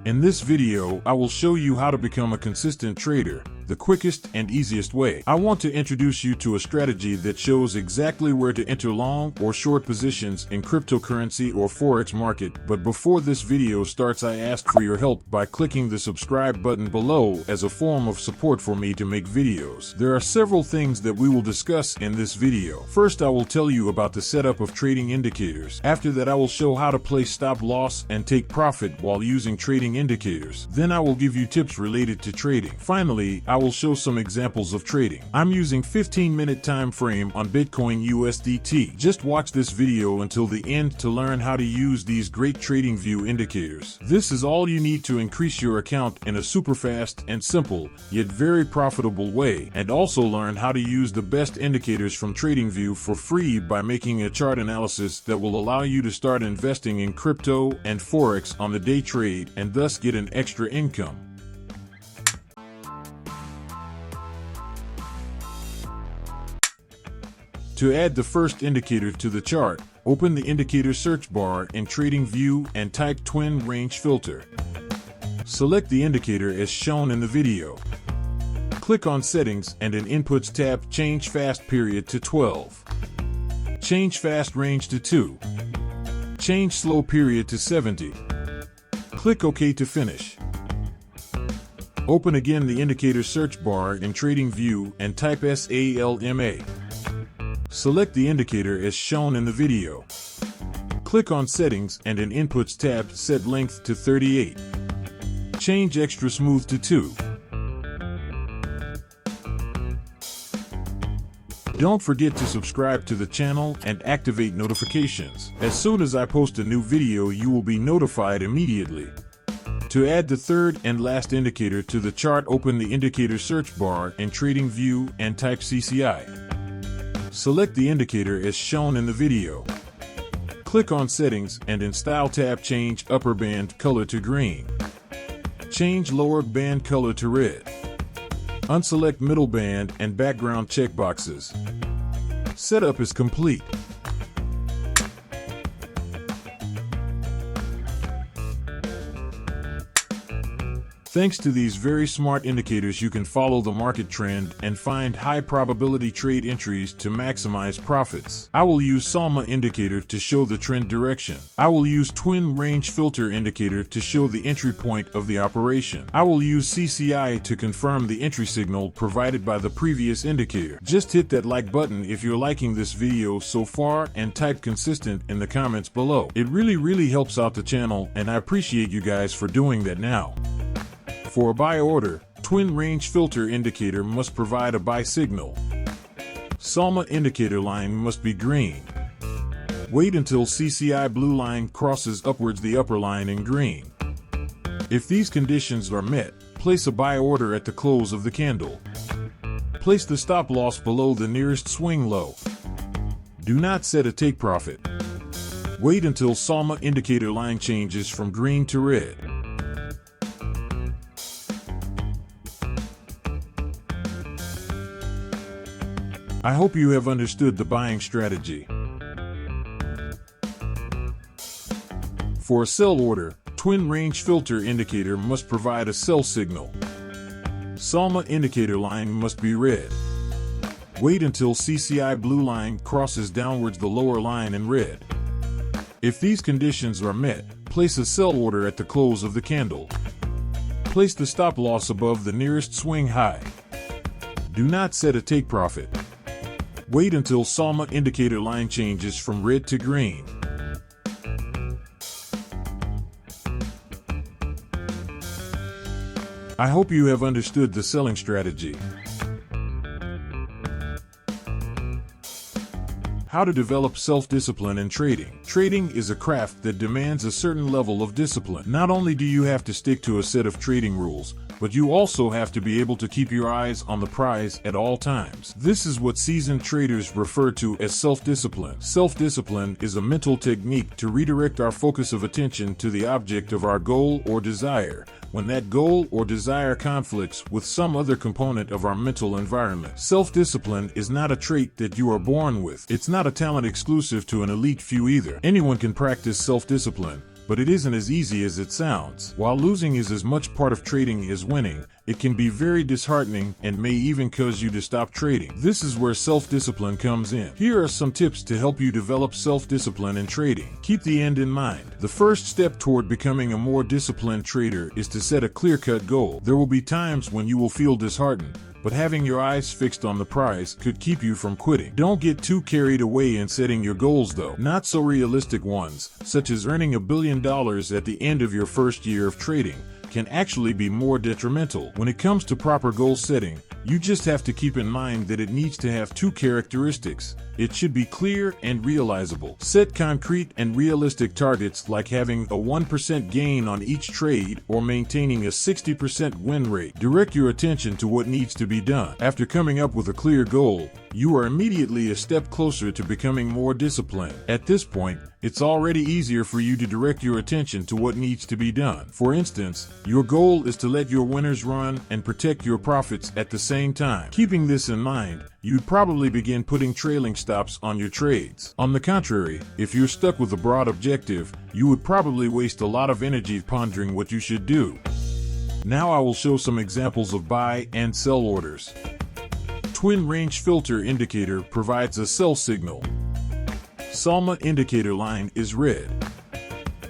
In this video, I will show you how to become a consistent trader, the quickest and easiest way. I want to introduce you to a strategy that shows exactly where to enter long or short positions in cryptocurrency or forex market. But before this video starts, I ask for your help by clicking the subscribe button below as a form of support for me to make videos. There are several things that we will discuss in this video. First, I will tell you about the setup of trading indicators. After that, I will show how to place stop loss and take profit while using trading indicators. Then I will give you tips related to trading. Finally, I will show some examples of trading. I'm using 15-minute time frame on Bitcoin USDT. Just watch this video until the end to learn how to use these great Tradingview indicators. This is all you need to increase your account in a super fast and simple, yet very profitable way, and also learn how to use the best indicators from Tradingview for free by making a chart analysis that will allow you to start investing in crypto and forex on the day trade and thus get an extra income. To add the first indicator to the chart, open the indicator search bar in Tradingview and type Twin Range Filter. Select the indicator as shown in the video. Click on Settings and in Inputs tab, change Fast Period to 12. Change Fast Range to 2. Change Slow Period to 70. Click OK to finish. Open again the indicator search bar in Tradingview and type SALMA. Select the indicator as shown in the video. Click on Settings and in Inputs tab, set Length to 38. Change Extra Smooth to 2. Don't forget to subscribe to the channel and activate notifications. As soon as I post a new video, you will be notified immediately. To add the third and last indicator to the chart, open the indicator search bar in Tradingview and type CCI. Select the indicator as shown in the video. Click on Settings and in Style tab, change upper band color to green. Change lower band color to red. Unselect middle band and background checkboxes. Setup is complete. Thanks to these very smart indicators, you can follow the market trend and find high probability trade entries to maximize profits. I will use SALMA indicator to show the trend direction. I will use Twin Range Filter indicator to show the entry point of the operation. I will use CCI to confirm the entry signal provided by the previous indicator. Just hit that like button if you're liking this video so far and type consistent in the comments below. It really helps out the channel, and I appreciate you guys for doing that now. For a buy order, Twin Range Filter indicator must provide a buy signal. SALMA indicator line must be green. Wait until CCI blue line crosses upwards the upper line in green. If these conditions are met, place a buy order at the close of the candle. Place the stop loss below the nearest swing low. Do not set a take profit. Wait until SALMA indicator line changes from green to red. I hope you have understood the buying strategy. For a sell order, Twin Range Filter indicator must provide a sell signal. SALMA indicator line must be red. Wait until CCI blue line crosses downwards the lower line in red. If these conditions are met, place a sell order at the close of the candle. Place the stop loss above the nearest swing high. Do not set a take profit. Wait until SALMA indicator line changes from red to green. I hope you have understood the selling strategy. How to develop self-discipline in trading. Trading is a craft that demands a certain level of discipline. Not only do you have to stick to a set of trading rules, but you also have to be able to keep your eyes on the prize at all times. This is what seasoned traders refer to as self-discipline. Self-discipline is a mental technique to redirect our focus of attention to the object of our goal or desire, when that goal or desire conflicts with some other component of our mental environment. Self-discipline is not a trait that you are born with. It's not a talent exclusive to an elite few either. Anyone can practice self-discipline, but it isn't as easy as it sounds. While losing is as much part of trading as winning, it can be very disheartening and may even cause you to stop trading. This is where self-discipline comes in. Here are some tips to help you develop self-discipline in trading. Keep the end in mind. The first step toward becoming a more disciplined trader is to set a clear-cut goal. There will be times when you will feel disheartened, but having your eyes fixed on the prize could keep you from quitting. Don't get too carried away in setting your goals though. Not so realistic ones, such as earning $1 billion at the end of your first year of trading, can actually be more detrimental. When it comes to proper goal setting, you just have to keep in mind that it needs to have two characteristics. It should be clear and realizable. Set concrete and realistic targets like having a 1% gain on each trade or maintaining a 60% win rate. Direct your attention to what needs to be done. After coming up with a clear goal, you are immediately a step closer to becoming more disciplined. At this point, it's already easier for you to direct your attention to what needs to be done. For instance, your goal is to let your winners run and protect your profits at the same time. Keeping this in mind, you'd probably begin putting trailing stops on your trades. On the contrary, if you're stuck with a broad objective, you would probably waste a lot of energy pondering what you should do. Now I will show some examples of buy and sell orders. Twin range filter indicator provides a sell signal. SALMA indicator line is red.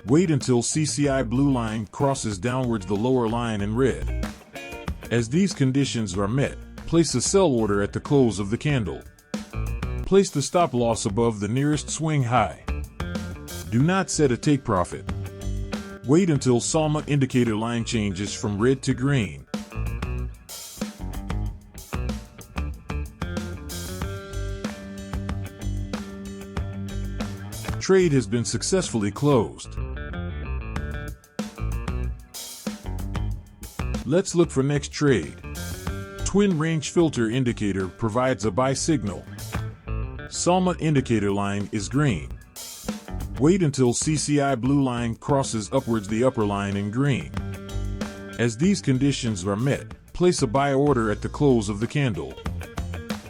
Wait until CCI blue line crosses downwards the lower line in red. As these conditions are met, place a sell order at the close of the candle. Place the stop loss above the nearest swing high. Do not set a take profit. Wait until SALMA indicator line changes from red to green. Trade has been successfully closed. Let's look for next trade. Twin range filter indicator provides a buy signal. SALMA indicator line is green. Wait until CCI blue line crosses upwards the upper line in green. As these conditions are met, place a buy order at the close of the candle.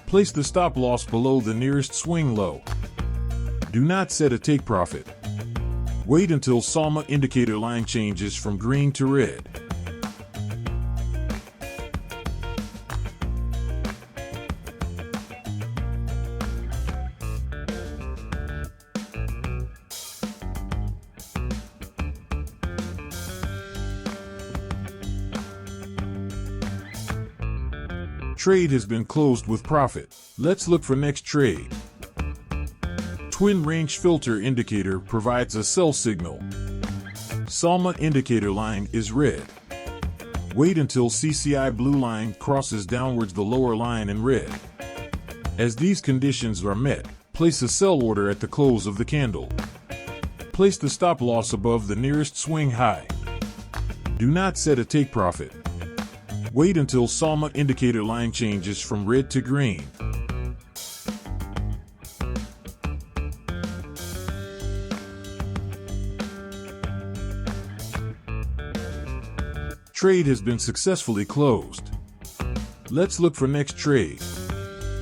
Place the stop loss below the nearest swing low. Do not set a take profit. Wait until SALMA indicator line changes from green to red. Trade has been closed with profit. Let's look for next trade. Twin range filter indicator provides a sell signal. SALMA indicator line is red. Wait until CCI blue line crosses downwards the lower line in red. As these conditions are met, place a sell order at the close of the candle. Place the stop loss above the nearest swing high. Do not set a take profit. Wait until SALMA indicator line changes from red to green. Trade has been successfully closed. Let's look for next trade.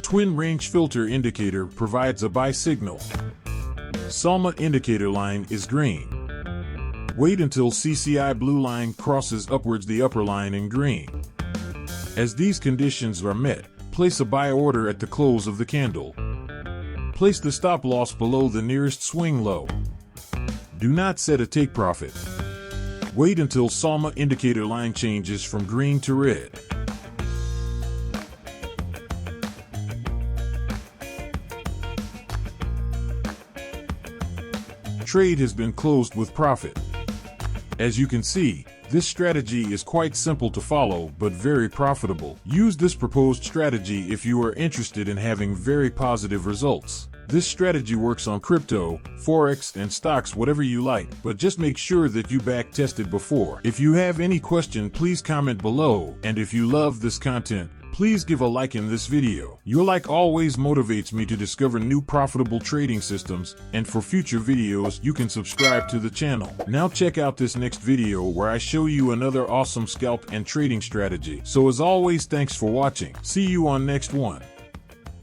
Twin range filter indicator provides a buy signal. SALMA indicator line is green. Wait until CCI blue line crosses upwards the upper line in green. As these conditions are met, place a buy order at the close of the candle. Place the stop loss below the nearest swing low. Do not set a take profit. Wait until SALMA indicator line changes from green to red. Trade has been closed with profit. As you can see, this strategy is quite simple to follow but very profitable. Use this proposed strategy if you are interested in having very positive results. This strategy works on crypto, forex, and stocks, whatever you like, but just make sure that you back tested before. If you have any question, please comment below, and if you love this content, please give a like in this video. Your like always motivates me to discover new profitable trading systems, and for future videos you can subscribe to the channel. Now check out this next video where I show you another awesome scalp and trading strategy. So as always, thanks for watching. See you on next one.